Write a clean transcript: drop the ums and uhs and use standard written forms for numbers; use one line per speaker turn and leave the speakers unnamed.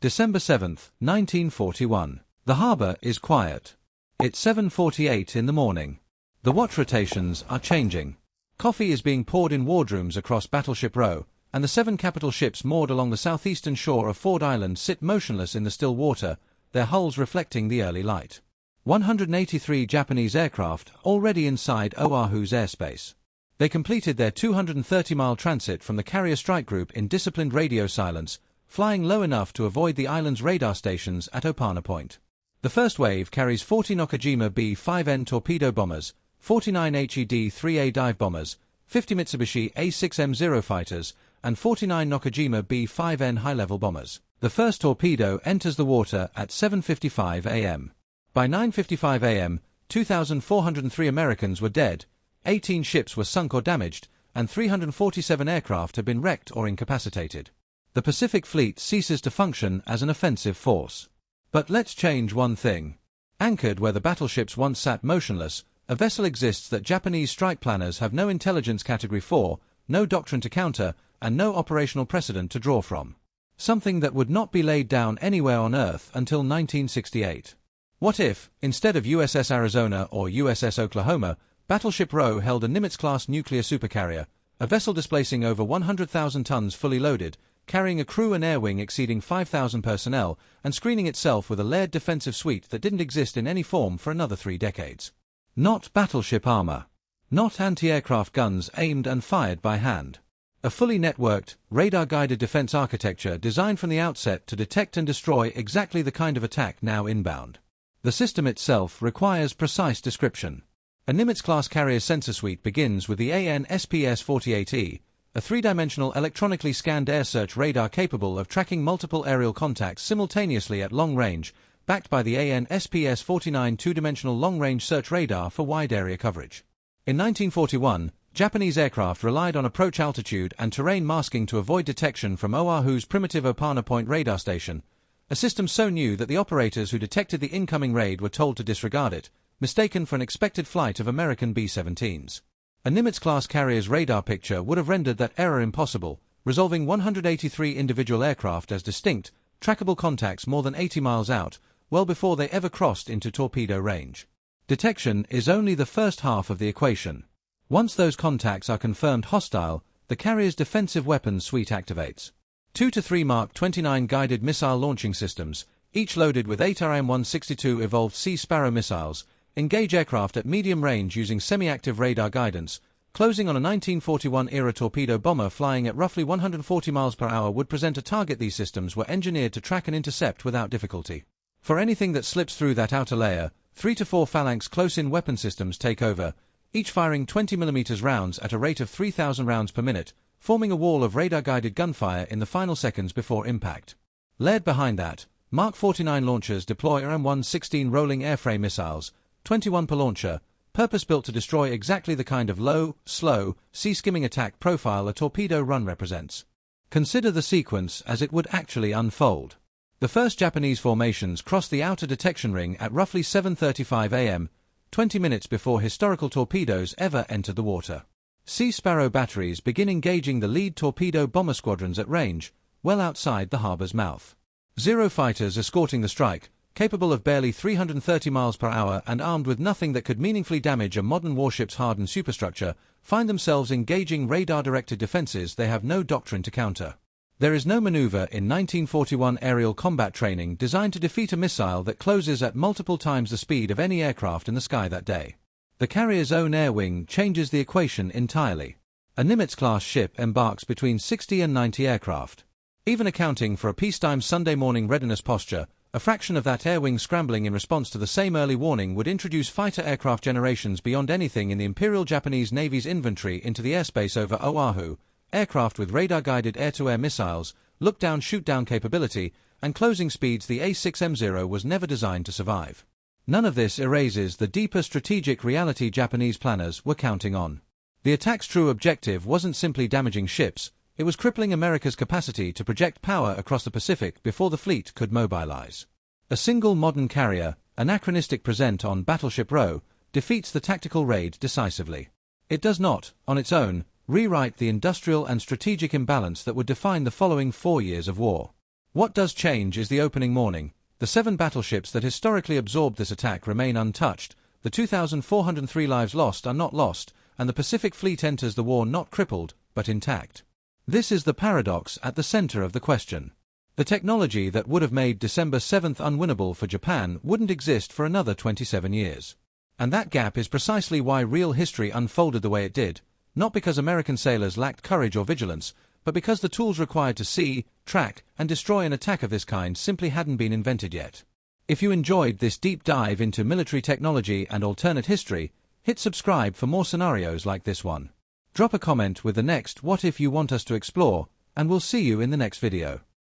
December 7, 1941. The harbor is quiet. It's 7:48 in the morning. The watch rotations are changing. Coffee is being poured in wardrooms across Battleship Row, and the 7 capital ships moored along the southeastern shore of Ford Island sit motionless in the still water, their hulls reflecting the early light. 183 Japanese aircraft already inside Oahu's airspace. They completed their 230-mile transit from the carrier strike group in disciplined radio silence, flying low enough to avoid the island's radar stations at Opana Point. The first wave carries 40 Nakajima B-5N torpedo bombers, 49 HED-3A dive bombers, 50 Mitsubishi A-6M0 fighters, and 49 Nakajima B-5N high-level bombers. The first torpedo enters the water at 7:55 a.m. By 9:55 a.m., 2,403 Americans were dead, 18 ships were sunk or damaged, and 347 aircraft had been wrecked or incapacitated. The Pacific Fleet ceases to function as an offensive force. But let's change one thing. Anchored where the battleships once sat motionless, a vessel exists that Japanese strike planners have no intelligence category for, no doctrine to counter, and no operational precedent to draw from. Something that would not be laid down anywhere on Earth until 1968. What if, instead of USS Arizona or USS Oklahoma, Battleship Row held a Nimitz-class nuclear supercarrier, a vessel displacing over 100,000 tons fully loaded, carrying a crew and air wing exceeding 5,000 personnel, and screening itself with a layered defensive suite that didn't exist in any form for another 3 decades. Not battleship armor. Not anti-aircraft guns aimed and fired by hand. A fully networked, radar-guided defense architecture designed from the outset to detect and destroy exactly the kind of attack now inbound. The system itself requires precise description. A Nimitz-class carrier sensor suite begins with the AN-SPS-48E, a 3-dimensional electronically scanned air search radar capable of tracking multiple aerial contacts simultaneously at long range, backed by the AN-SPS-49 2-dimensional long-range search radar for wide area coverage. In 1941, Japanese aircraft relied on approach altitude and terrain masking to avoid detection from Oahu's primitive Opana Point radar station, a system so new that the operators who detected the incoming raid were told to disregard it, mistaken for an expected flight of American B-17s. A Nimitz-class carrier's radar picture would have rendered that error impossible, resolving 183 individual aircraft as distinct, trackable contacts more than 80 miles out, well before they ever crossed into torpedo range. Detection is only the first half of the equation. Once those contacts are confirmed hostile, the carrier's defensive weapons suite activates. 2 to 3 Mark 29 guided missile launching systems, each loaded with 8 RM-162 evolved Sea Sparrow missiles, engage aircraft at medium range using semi-active radar guidance. Closing on a 1941-era torpedo bomber flying at roughly 140 miles per hour would present a target. These systems were engineered to track and intercept without difficulty. For anything that slips through that outer layer, 3 to 4 Phalanx close-in weapon systems take over, each firing 20mm rounds at a rate of 3,000 rounds per minute, forming a wall of radar-guided gunfire in the final seconds before impact. Layered behind that, Mark 49 launchers deploy RM-116 rolling airframe missiles, 21 per launcher, purpose-built to destroy exactly the kind of low, slow, sea-skimming attack profile a torpedo run represents. Consider the sequence as it would actually unfold. The first Japanese formations cross the outer detection ring at roughly 7:35 a.m., 20 minutes before historical torpedoes ever entered the water. Sea Sparrow batteries begin engaging the lead torpedo bomber squadrons at range, well outside the harbor's mouth. Zero fighters escorting the strike, capable of barely 330 miles per hour and armed with nothing that could meaningfully damage a modern warship's hardened superstructure, find themselves engaging radar-directed defenses they have no doctrine to counter. There is no maneuver in 1941 aerial combat training designed to defeat a missile that closes at multiple times the speed of any aircraft in the sky that day. The carrier's own air wing changes the equation entirely. A Nimitz-class ship embarks between 60 and 90 aircraft. Even accounting for a peacetime Sunday morning readiness posture, a fraction of that air wing scrambling in response to the same early warning would introduce fighter aircraft generations beyond anything in the Imperial Japanese Navy's inventory into the airspace over Oahu, aircraft with radar-guided air-to-air missiles, look-down shoot-down capability, and closing speeds the A-6M0 was never designed to survive. None of this erases the deeper strategic reality Japanese planners were counting on. The attack's true objective wasn't simply damaging ships, it was crippling America's capacity to project power across the Pacific before the fleet could mobilize. A single modern carrier, anachronistic present on Battleship Row, defeats the tactical raid decisively. It does not, on its own, rewrite the industrial and strategic imbalance that would define the following 4 years of war. What does change is the opening morning. The 7 battleships that historically absorbed this attack remain untouched, the 2,403 lives lost are not lost, and the Pacific Fleet enters the war not crippled, but intact. This is the paradox at the center of the question. The technology that would have made December 7th unwinnable for Japan wouldn't exist for another 27 years. And that gap is precisely why real history unfolded the way it did, not because American sailors lacked courage or vigilance, but because the tools required to see, track, and destroy an attack of this kind simply hadn't been invented yet. If you enjoyed this deep dive into military technology and alternate history, hit subscribe for more scenarios like this one. Drop a comment with the next what if you want us to explore, and we'll see you in the next video.